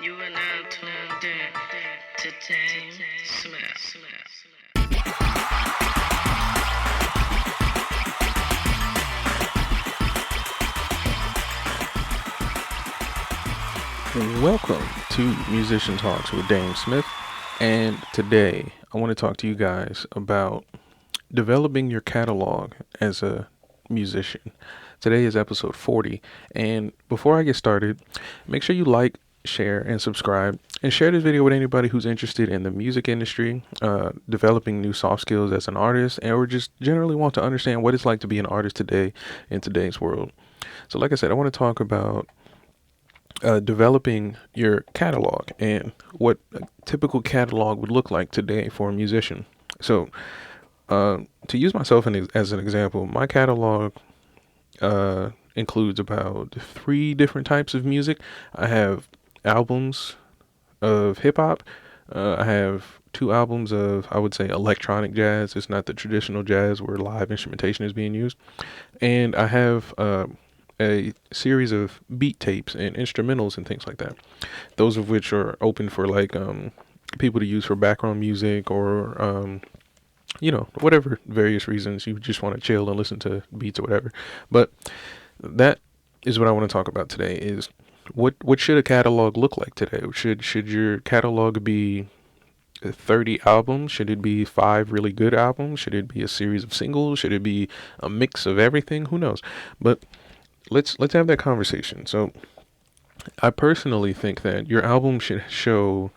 You are now tuned in to DameSmiff. Welcome to Musician Talks with DameSmiff, and today I want to talk to you guys about developing your catalog as a musician. Today is episode 40, and before I get started, make sure you like, share, and subscribe, and share this video with anybody who's interested in the music industry, developing new soft skills as an artist, or just generally want to understand what it's like to be an artist today in today's world. So like I said, I want to talk about developing your catalog and what a typical catalog would look like today for a musician. So, to use myself as an example, my catalog includes about 3 different types of music. I have albums of hip hop. I have 2 albums of, I would say, electronic jazz. It's not the traditional jazz where live instrumentation is being used. And I have a series of beat tapes and instrumentals and things like that. Those of which are open for people to use for background music or whatever various reasons you just want to chill and listen to beats or whatever. But that is what I want to talk about today is what should a catalog look like today? Should your catalog be 30 albums? Should it be 5 really good albums? Should it be a series of singles? Should it be a mix of everything? Who knows? But let's have that conversation. So I personally think that your album should show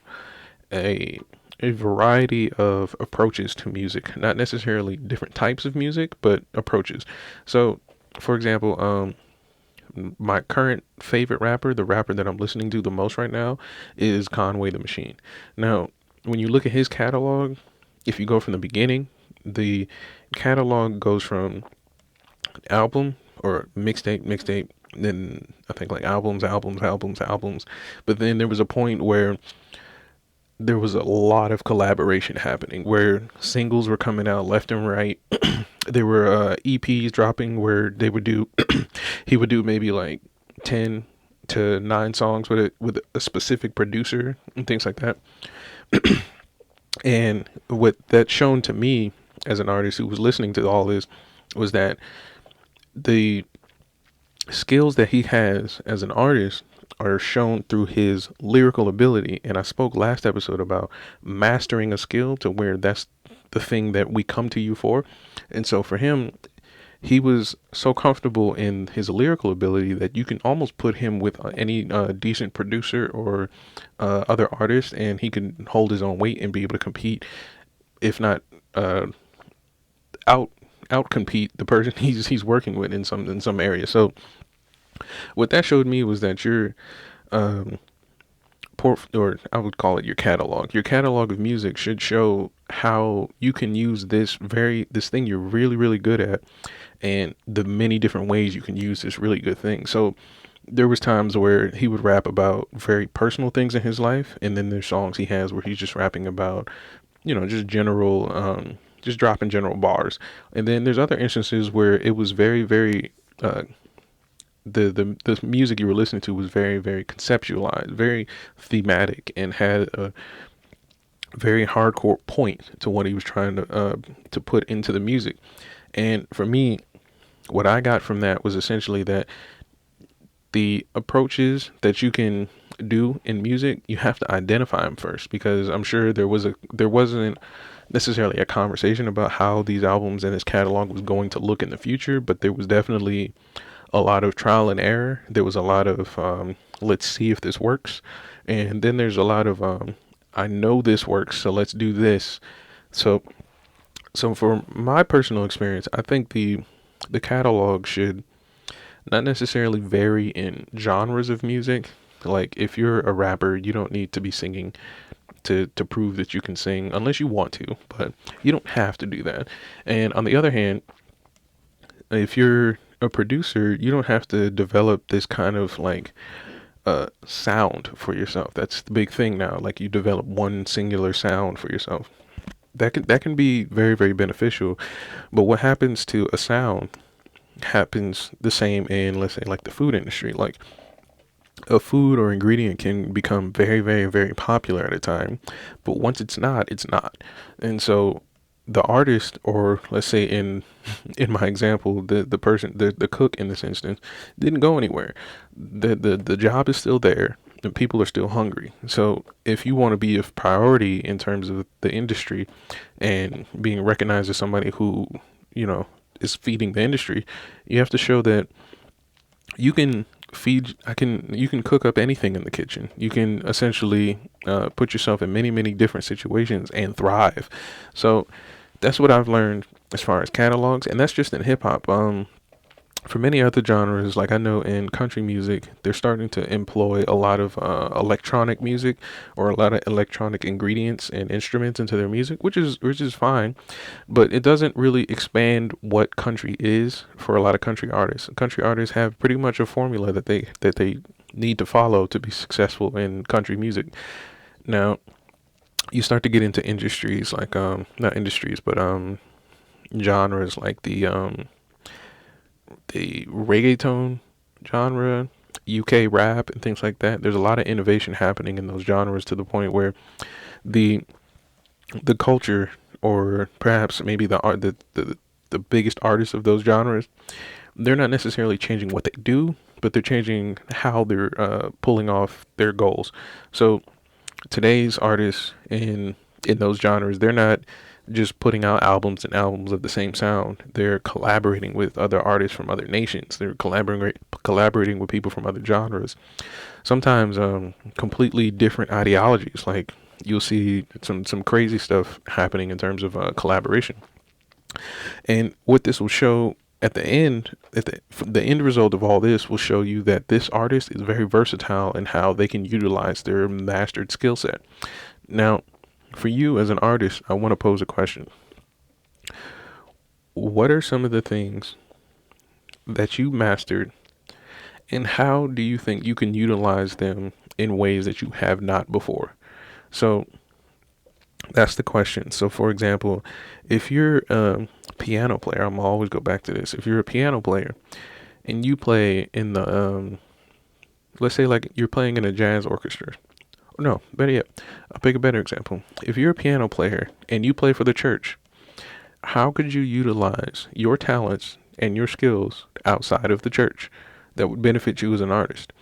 a variety of approaches to music, not necessarily different types of music, but approaches. So, for example, my current favorite rapper, the rapper that I'm listening to the most right now, is Conway the Machine. Now, when you look at his catalog, if you go from the beginning, the catalog goes from album or mixtape, then I think like albums. But then there was a point where there was a lot of collaboration happening where singles were coming out left and right. There were EPs dropping where they would do, he would do maybe like 10 to 9 songs with a specific producer and things like that. And what that shown to me as an artist who was listening to all this was that the skills that he has as an artist are shown through his lyrical ability. And I spoke last episode about mastering a skill to where that's the thing that we come to you for. And so for him, he was so comfortable in his lyrical ability that you can almost put him with any decent producer or other artist, and he can hold his own weight and be able to compete, if not out compete the person he's working with in some area. So what that showed me was that your or I would call it your catalog. Your catalog of music should show how you can use this thing you're really, really good at, and the many different ways you can use this really good thing. So there was times where he would rap about very personal things in his life, and then there's songs he has where he's just rapping about, just general, just dropping general bars. And then there's other instances where it was very, very the music you were listening to was very, very conceptualized, very thematic, and had a very hardcore point to what he was trying to put into the music. And for me, what I got from that was essentially that the approaches that you can do in music, you have to identify them first, because I'm sure there wasn't necessarily a conversation about how these albums and this catalog was going to look in the future, but there was definitely a lot of trial and error. There was a lot of let's see if this works, and then there's a lot of I know this works, so let's do this. So for my personal experience, I think the catalog should not necessarily vary in genres of music. Like if you're a rapper, you don't need to be singing to prove that you can sing unless you want to, but you don't have to do that. And on the other hand, if you're a producer, you don't have to develop this kind of like sound for yourself. That's the big thing now. Like you develop one singular sound for yourself. That can be very, very beneficial. But what happens to a sound happens the same in, let's say, like the food industry. Like a food or ingredient can become very, very, very popular at a time, but once it's not, it's not. And so the artist, or let's say in my example, the person, the cook in this instance, didn't go anywhere. The job is still there. And people are still hungry. So if you want to be a priority in terms of the industry and being recognized as somebody who, you know, is feeding the industry, you have to show that you can you can cook up anything in the kitchen. You can essentially put yourself in many, many different situations and thrive. So that's what I've learned as far as catalogs, and that's just in hip hop. For many other genres, like I know in country music, they're starting to employ a lot of electronic music or a lot of electronic ingredients and instruments into their music, which is fine, but it doesn't really expand what country is for a lot of country artists. Country artists have pretty much a formula that they need to follow to be successful in country music. Now, you start to get into industries like not industries, but genres like the reggaeton genre, UK rap, and things like that. There's a lot of innovation happening in those genres to the point where the the culture, or perhaps maybe the art, the biggest artists of those genres, they're not necessarily changing what they do, but they're changing how they're pulling off their goals. So today's artists in those genres, they're not just putting out albums and albums of the same sound. They're collaborating with other artists from other nations. They're collaborating with people from other genres. Sometimes completely different ideologies. Like you'll see some crazy stuff happening in terms of collaboration. And what this will show at the end, the end result of all this will show you that this artist is very versatile in how they can utilize their mastered skill set. Now, for you as an artist, I want to pose a question. What are some of the things that you mastered, and how do you think you can utilize them in ways that you have not before? So that's the question. So, for example, if you're a piano player, I'm gonna always go back to this. If you're a piano player and you play in the, let's say like you're playing in a jazz orchestra. No, better yet, I'll pick a better example. If you're a piano player and you play for the church, how could you utilize your talents and your skills outside of the church that would benefit you as an artist?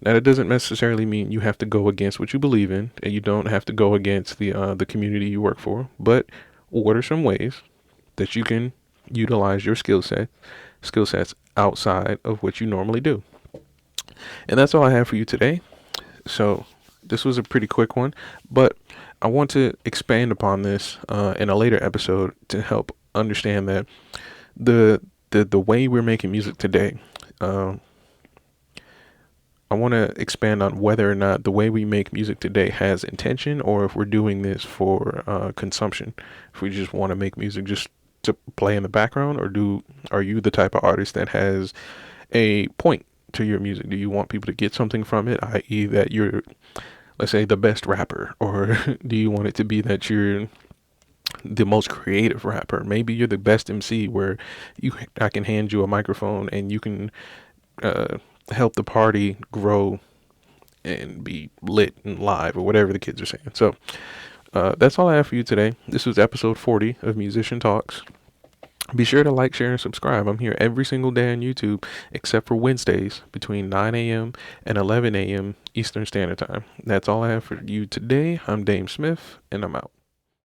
Now, that doesn't necessarily mean you have to go against what you believe in, and you don't have to go against the community you work for. But what are some ways that you can utilize your skill sets outside of what you normally do? And that's all I have for you today. So this was a pretty quick one, but I want to expand upon this in a later episode to help understand that the way we're making music today. I want to expand on whether or not the way we make music today has intention, or if we're doing this for consumption. If we just want to make music just to play in the background, or are you the type of artist that has a point to your music? Do you want people to get something from it, i.e., that you're, let's say, the best rapper, or do you want it to be that you're the most creative rapper? Maybe you're the best MC, where I can hand you a microphone and you can help the party grow and be lit and live, or whatever the kids are saying. So that's all I have for you today. This was episode 40 of Musician Talks. Be sure to like, share, and subscribe. I'm here every single day on YouTube, except for Wednesdays between 9 a.m. and 11 a.m. Eastern Standard Time. That's all I have for you today. I'm DameSmiff, and I'm out.